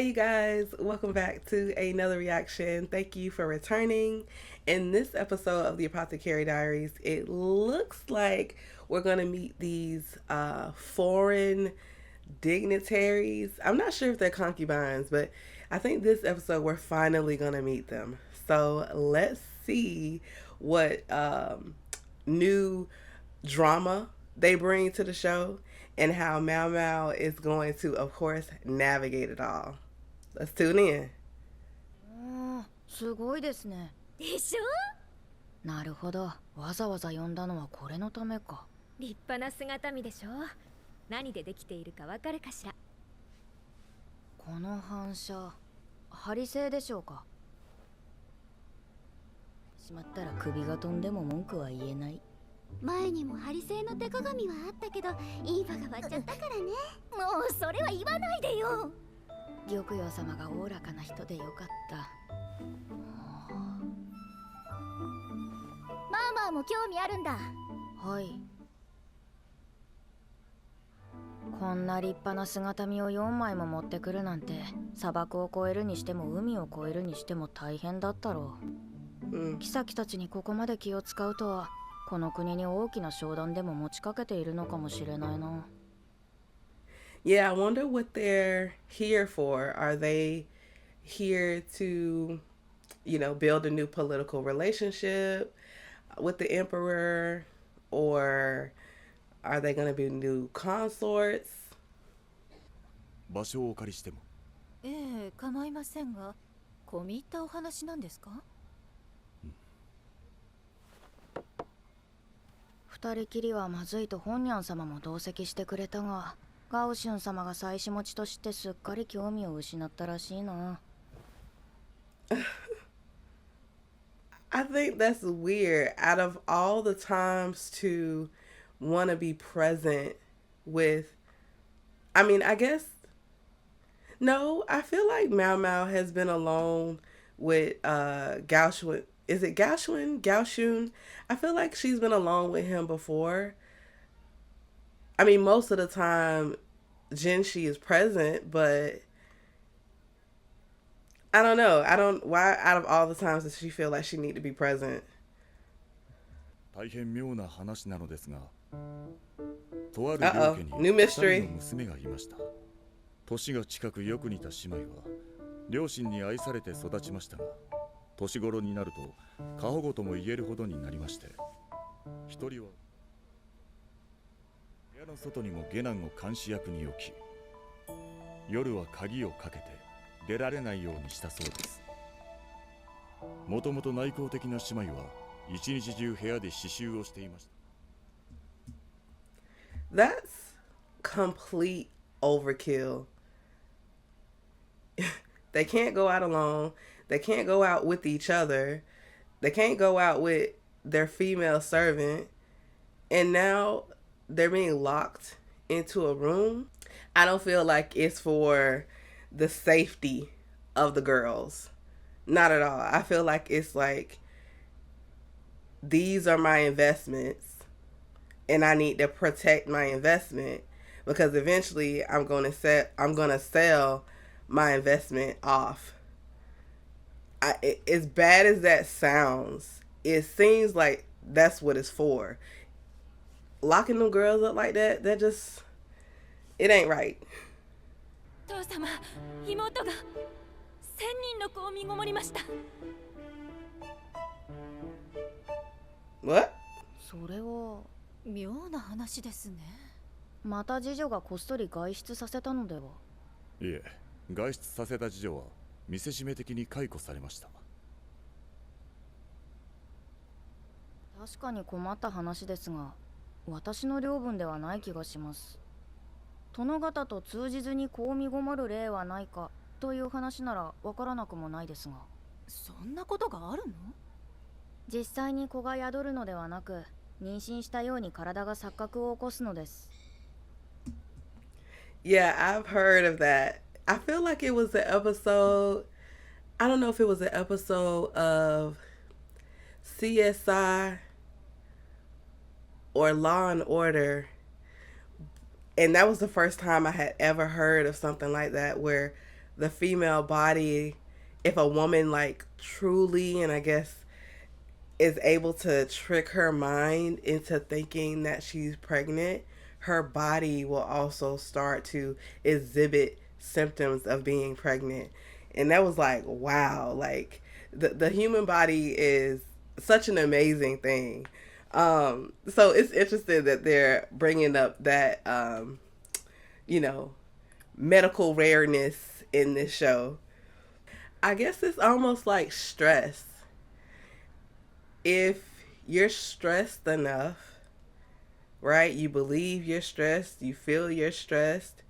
Hey, you guys, welcome back to another reaction. Thank you for returning. In this episode of the Apothecary Diaries, it looks like we're going to meet these foreign dignitaries. I'm not sure if they're concubines, but I think this episode we're finally going to meet them. So let's see what new drama they bring to the show and how Mao Mao is going to, of course, navigate it all. Let's tune in. すごいですね。でしょ。なるほど。わざわざ呼んだのはこれのためか。立派な姿見でしょ。何でできているかわかるかしら。この反射、針製でしょうか。しまったら首が飛んでも文句は言えない。前にも針製の手鏡はあったけどイーファが割っちゃったからね。もうそれは言わないでよ。玉葉様がおおらかな人でよかった。マーマーも興味あるんだ。はい。こんな立派な姿見を4枚も持ってくるなんて、砂漠を越えるにしても海を越えるにしても大変だったろう。妃たちにここまで気を使うとは、この国に大きな商談でも持ちかけているのかもしれないな。Yeah, I wonder what they're here for. Are they here to, build a new political relationship with the emperor? Or are they going to be new consorts? 場所をお借りしても。構いませんが、込み入ったお話なんですか？二人きりはまずいと本ニャン様も同席してくれたが、ガオシュン様が妻子持ちとしてすっかり興味を失ったらしいな。I think that's weird. Out of all the times to want to be present with, I guess, no, I feel like Mao Mao has been alone with Gaoshun. Is it Gaoshun? Gaoshun? I feel like she's been alone with him before. Most of the time, Jinshi is present, but I don't know. Why out of all the times does she feel like she need to be present? 大変妙な話なのですが、とある領家にNew 2 mystery. 人の娘がいました。年が近くよく似た姉妹は、両親に愛されて育ちましたが、年頃になると過保護とも言えるほどになりまして、一人は部屋の外にも下男を監視役に置き、夜は鍵をかけて出られないようにしたそうです。もともと内向的な姉妹は一日中部屋で刺繍をしていました。That's complete overkill. They can't go out alone. They can't go out with each other. They can't go out with their female servant. And now they're being locked into a room. I don't feel like it's for the safety of the girls. Not at all. I feel like it's like, these are my investments and I need to protect my investment because eventually I'm going to sell my investment off. As bad as that sounds, it seems like that's what it's for. Locking them girls up like that just, it ain't right. 父様、妹が1000人の子を身ごもりました。What? それは妙な話ですね。また次女がこっそり外出させたのでは。いえ、外出させた次女は見せしめ的に解雇されました。確かに困った話ですが、私の領分ではない気がします。殿方と通じずに子を身ごもる例はないかという話ならわからなくもないですが。そんなことがあるの？実際に子が宿るのではなく、妊娠したように体が錯覚を起こすのです。Yeah, I've heard of that. I feel like it was an episode, I don't know if it was an episode of CSI or Law and Order. And that was the first time I had ever heard of something like that where the female body, if a woman like truly, and I guess is able to trick her mind into thinking that she's pregnant, her body will also start to exhibit symptoms of being pregnant. And that was like, wow, like the human body is such an amazing thing. So it's interesting that they're bringing up that, you know, medical rareness in this show. I guess it's almost like stress. If you're stressed enough, right? You believe you're stressed, you feel you're stressed,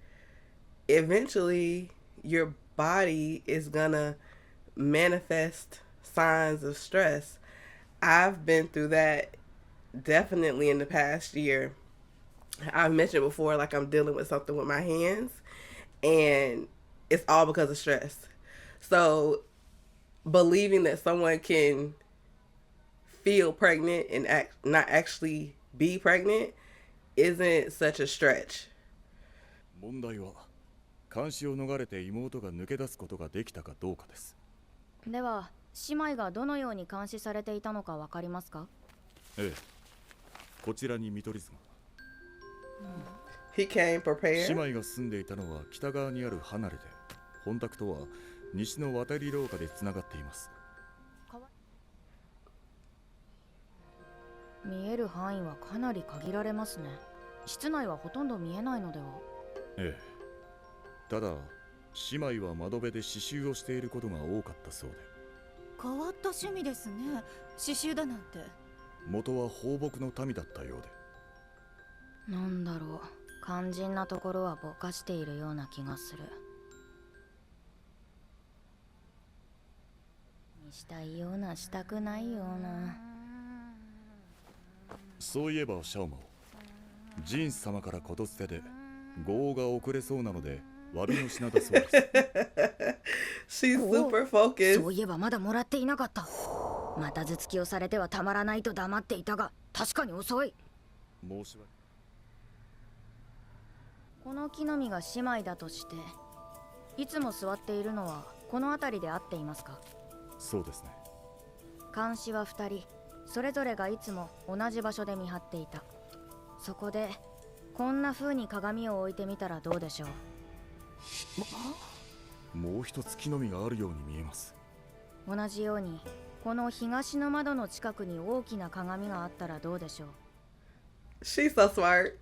eventually your body is gonna manifest signs of stress. I've been through that definitely in the past year. I've mentioned before, like I'm dealing with something with my hands, and it's all because of stress. So, believing that someone can feel pregnant and not actually be pregnant isn't such a stretch. 問題は監視を逃れて妹が抜け出すことができたかどうかです。では姉妹がどのように監視されていたのかわかりますか？ええ、こちらに見取り図が。He came prepared. 姉妹が住んでいたのは北側にある離れで、本宅とは西の渡り廊下でつながっています。見える範囲はかなり限られますね。室内はほとんど見えないのでは？ええ。ただ姉妹は窓辺で刺繍をしていることが多かったそうで。変わった趣味ですね。刺繍だなんて。元は放牧の民だったようで。なんだろう、肝心なところはぼかしているような気がする。にしたいようなしたくないような。そういえばシャオマオ、ジンス様からこと捨てで号が遅れそうなので悪の品だそうです。She's super focused. そういえばまだもらっていなかった。また頭突きをされてはたまらないと黙っていたが、確かに遅い。申し訳。この木の実が姉妹だとして、いつも座っているのはこの辺りで合っていますか？そうですね。監視は2人、それぞれがいつも同じ場所で見張っていた。そこでこんな風に鏡を置いてみたらどうでしょう。もう一つ木の実があるように見えます。同じようにこの東の窓の近くに大きな鏡があったらどうでしょう。 She's so smart.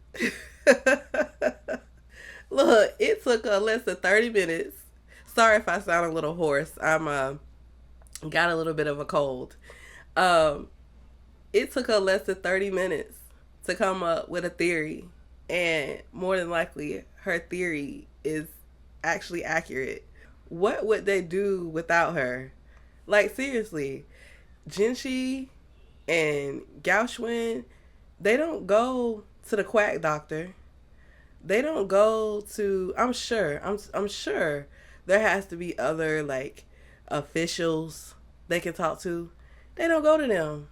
Look, it took her less than 30 minutes. Sorry if I sound a little hoarse. I'm got a little bit of a cold. It took her less than 30 minutes to come up with a theory, and more than likely her theory is actually accurate. What would they do without her? Like, seriously, Jinshi and Gaoshun, they don't go to the quack doctor. They don't go to, I'm sure there has to be other like officials they can talk to. They don't go to them.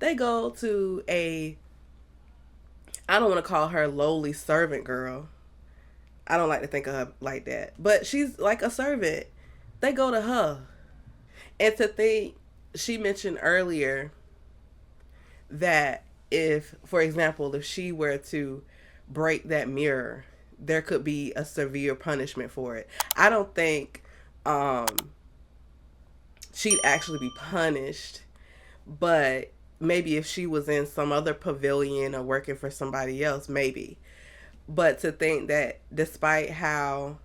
They go to a, I don't want to call her lowly servant girl. I don't like to think of her like that. But she's like a servant. They go to her. And to think, she mentioned earlier that if, for example, if she were to break that mirror, there could be a severe punishment for it. I don't think she'd actually be punished, but maybe if she was in some other pavilion or working for somebody else, maybe. But to think that despite how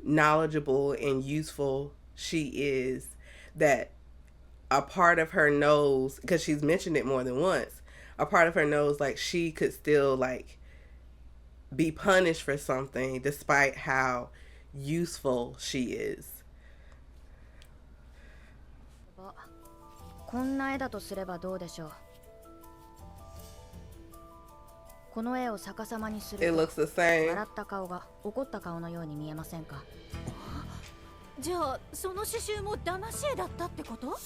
knowledgeable and useful she is, that a part of her knows, because she's mentioned it more than once, a part of her knows like she could still like be punished for something despite how useful she is. こんな絵だとすればどうでしょう。この絵を逆さまにすると、 It looks the same. 笑った顔が怒った顔のように見えませんか？じゃあその刺繍も騙し絵だったってこと？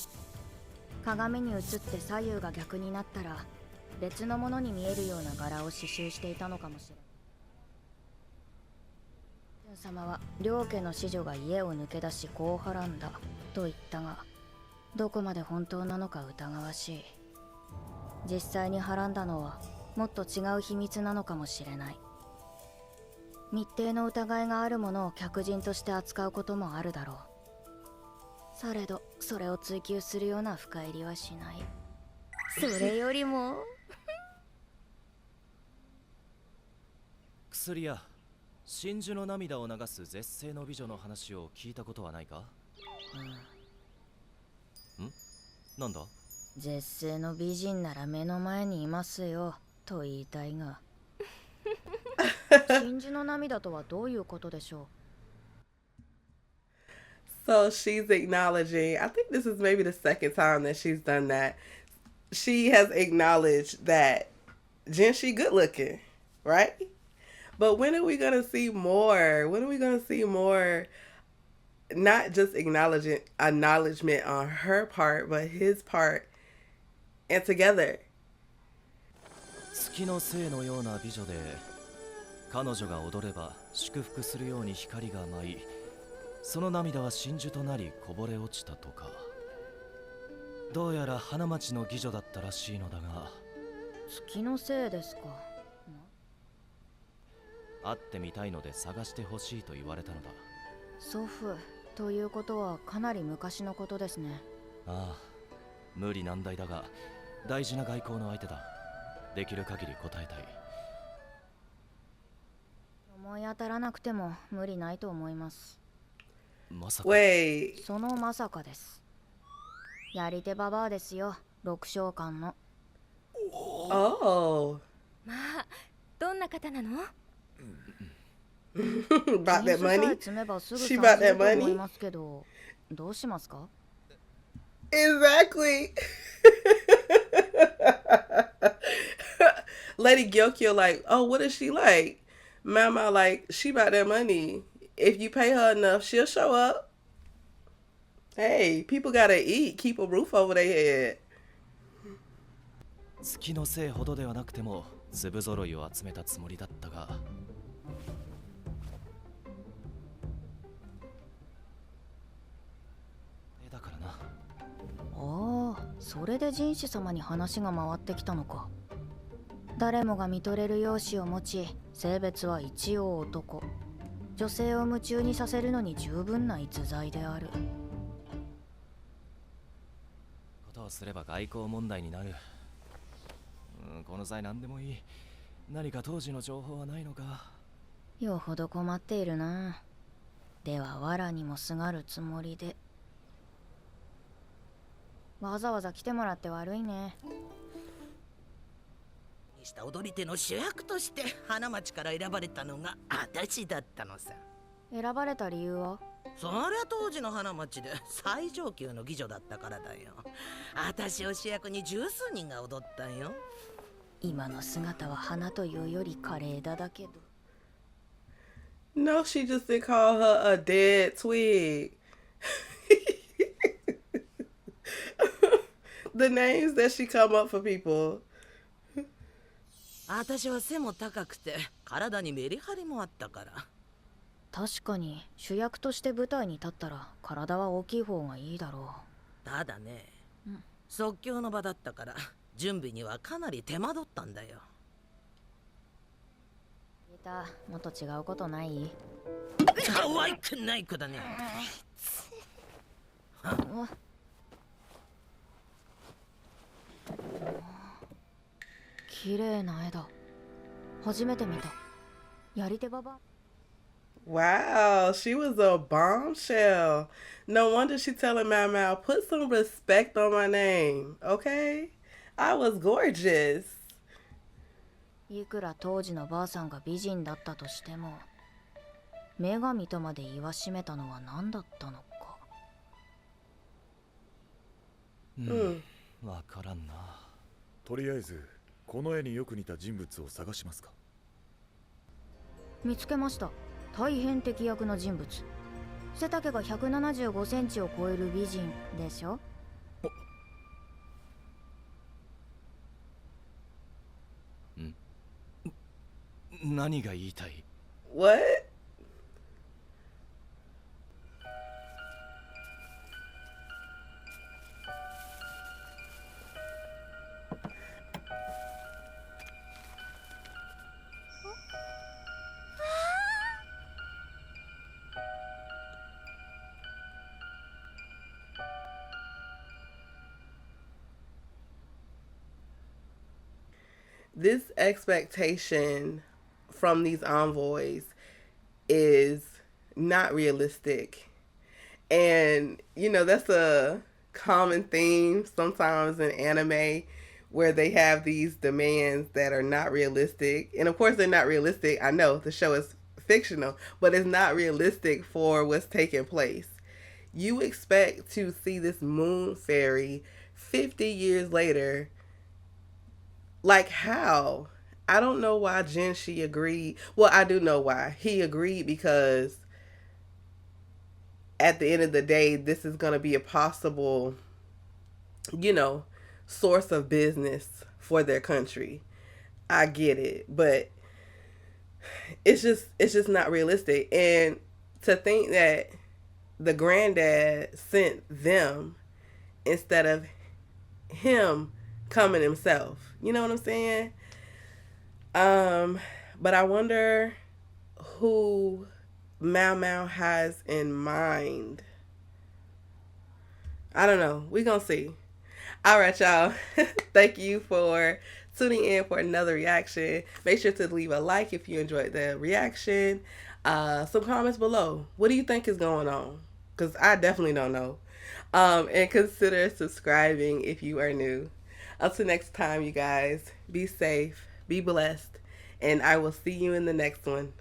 鏡に映って左右が逆になったら別のものに見えるような柄を刺繍していたのかもしれない。で様は両家の子女が家を抜け出しこうはらんだと言ったが、どこまで本当なのか疑わしい。実際にはらんだのはもっと違う秘密なのかもしれない。密偵の疑いがあるものを客人として扱うこともあるだろう。されどそれを追求するような深入りはしない。それよりも薬や真珠の涙を流す絶世の美女の話を聞いたことはないか？なんだ？絶世の美人なら目の前にいますよと言いたいが真珠の涙とはどういうことでしょう。 So she's acknowledging, I think this is maybe the second time that she's done that. She has acknowledged that Jinshi good looking, right? But when are we going to see more? When are we going to see more, not just acknowledgement on her part, but his part, and together? 月の星のような美女で、彼女が踊れば祝福するように光が舞い、その涙は真珠となりこぼれ落ちたとか。どうやら花町の妓女だったらしいのだが。月のせいですか。会ってみたいので探してほしいと言われたのだ。祖父ということはかなり昔のことですね。ああ、無理難題だが大事な外交の相手だ。できる限り答えたい。思い当たらなくても無理ないと思います。まさか。そのまさかです。やり手ババアですよ、六章館の。Oh. まあ、どんな方なの？About that money? 積めばすぐ She about that と思い money? ますけど、どうしますか？ Exactly. Lady Gyokyo like, oh, what is she like? Mao Mao like, she about that money. If you pay her enough, she'll show up. Hey, people gotta eat, keep a roof over their head. 月のせいほどではなくても粒揃いを集めたつもりだったが。だからな。ああ、それで人種様に話が回ってきたのか。誰もが見とれる容姿を持ち、性別は一応男。女性を夢中にさせるのに十分な逸材である。ことをすれば外交問題になる。この際何でもいい。何か当時の情報はないのか。よほど困っているな。では藁にもすがるつもりで。わざわざ来てもらって悪いね。した踊り手の主役として花町から選ばれたのが私だったのさ。選ばれた理由は？そりゃ当時の花町で最上級の妓女だったからだよ。私を主役に十数人が踊ったよ。今の姿は花というより枯れ枝だけど。No, she just did call her a dead twig. The names that she come up for people. 私は背も高くて体にメリハリもあったから。確かに主役として舞台に立ったら体は大きい方がいいだろう。ただね、即興の場だったから準備にはかなり手間取ったんだよ。リタ、もっと違うことない？可愛くない子だね。綺麗な絵だ。初めて見た。やり手ババ。Wow, she was a bombshell. No wonder she telling Mao Mao, put some respect on my name, okay? I was gorgeous. いくら当時のばあさんが美人だったとしても、女神とまで言わしめたのは何だったのか。わからんな。とりあえずこの絵によく似た人物を探しますか。見つけました。大変敵役の人物。背丈が175センチを超える美人でしょ。何が言いたい？ What? this expectation from these envoys is not realistic. And, you know, that's a common theme sometimes in anime where they have these demands that are not realistic. And of course, they're not realistic. I know the show is fictional, but it's not realistic for what's taking place. You expect to see this moon fairy 50 years later. Like, how? I don't know why Jinshi agreed. Well, I do know why. He agreed because at the end of the day, this is going to be a possible, you know, source of business for their country. I get it, but it's just not realistic. And to think that the granddad sent them instead of him coming himself. You know what I'm saying? But I wonder who Mao Mao has in mind. I don't know. We gonna see. All right, y'all. Thank you for tuning in for another reaction. Make sure to leave a like if you enjoyed the reaction. Some comments below. What do you think is going on? Because I definitely don't know. And consider subscribing if you are new. Until next time, you guys, be safe, be blessed, and I will see you in the next one.